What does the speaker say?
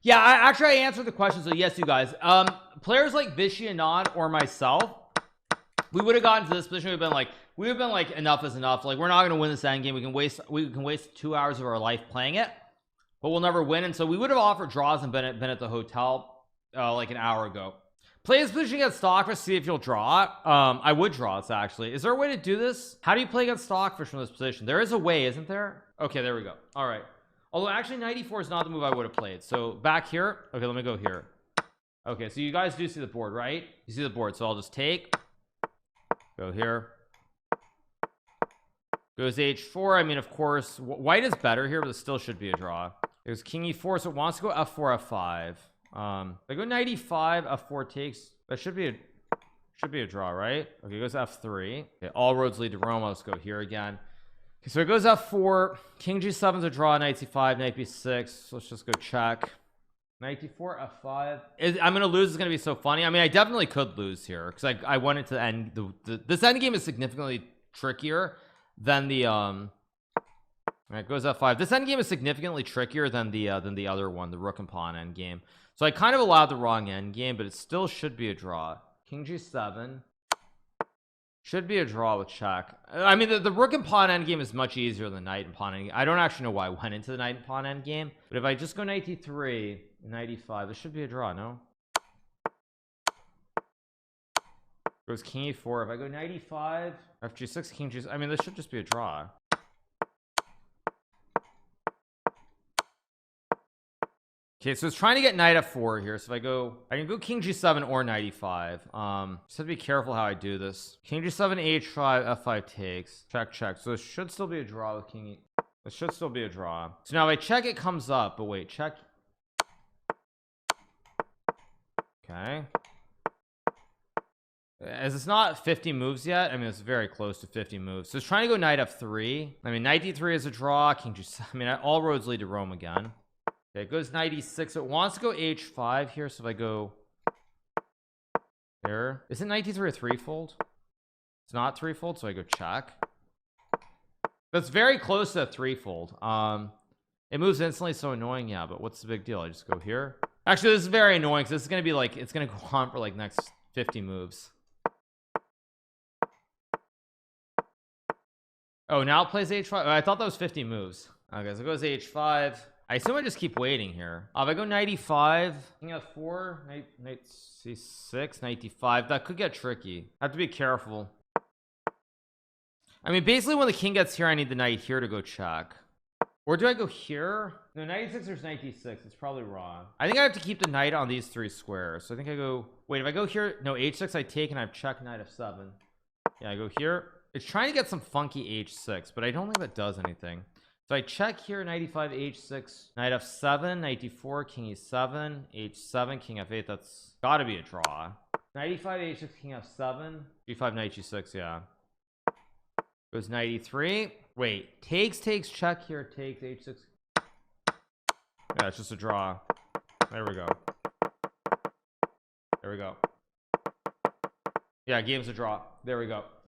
Yeah, actually I answered the question, so yes, you guys. Players like Vishy and Anand or myself, we would have gotten to this position. We would have been like, enough is enough. Like, we're not going to win this end game. We can waste 2 hours of our life playing it, but we'll never win. And so we would have offered draws and been at the hotel like an hour ago. Play this position against Stockfish, see if you'll draw it. I would draw this actually. Is there a way to do this? How do you play against Stockfish from this position? There is a way, isn't there? Okay, there we go. All right. Although actually 94 is not the move I would have played. So back here. Okay, let me go here. Okay, so you guys do see the board, right? You see the board, so I'll just take, go here, goes h4. I mean, of course white is better here, but it still should be a draw. It was king e4, so it wants to go f4 f5. If I go 95, f4 takes, that should be a draw, right? Okay, it goes f3. Okay, all roads lead to Rome. Let's go here again. Okay, so it goes f4, king g7 is a draw, knight c5, knight b6. So let's just go check. Knight d4, f5. I'm gonna lose. It's gonna be so funny. I mean, I definitely could lose here because I went into the end. This end game is significantly trickier than the it goes f5. This end game is significantly trickier than the other one, the rook and pawn end game. So I kind of allowed the wrong end game, but it still should be a draw. King g7 should be a draw with check. I mean, the rook and pawn end game is much easier than knight and pawn end game. I don't actually know why I went into the knight and pawn end game, but if I just go knight d3, knight e5, this should be a draw. No, goes king e4. If I go knight e5, fg6, king g6, I mean, this should just be a draw. Okay, so it's trying to get knight f4 here. So if I can go king g7 or knight e5. Just have to be careful how I do this. King g7, h5, f5 takes. Check, check. So this should still be a draw with king e. This should still be a draw. So now if I check, it comes up. But wait, check. Okay. As it's not 50 moves yet. I mean, it's very close to 50 moves. So it's trying to go knight f3. I mean, knight d3 is a draw. King g7. I mean, all roads lead to Rome again. Okay, it goes knight e6. It wants to go h5 here. So if I go there, isn't knight d3 a threefold? It's not threefold, so I go check. That's very close to a threefold. It moves instantly, so annoying. Yeah, but what's the big deal? I just go here. Actually, this is very annoying because this is gonna be like, it's gonna go on for like next 50 moves. Oh, now it plays h5. I thought that was 50 moves. Okay, so it goes h5. I assume I just keep waiting here. If I go knight e5, king f4, knight c6, knight d5, that could get tricky. I have to be careful. I mean, basically when the king gets here, I need the knight here to go check. Or do I go here? No, knight e6 or knight d6. It's probably wrong. I think I have to keep the knight on these three squares. So I think I go, wait, if I go here, no, h6 I take and I have check knight f7. Yeah, I go here. It's trying to get some funky h6, but I don't think that does anything. So I check here, knight e5, h6, knight f7, knight d4, king e7, h7, king f8. That's gotta be a draw. Knight e5, h6, king f7, g5, knight g6. Yeah, goes knight e3. Wait, takes, check here, takes, h6. Yeah, it's just a draw. There we go. There we go. Yeah, game's a draw. There we go.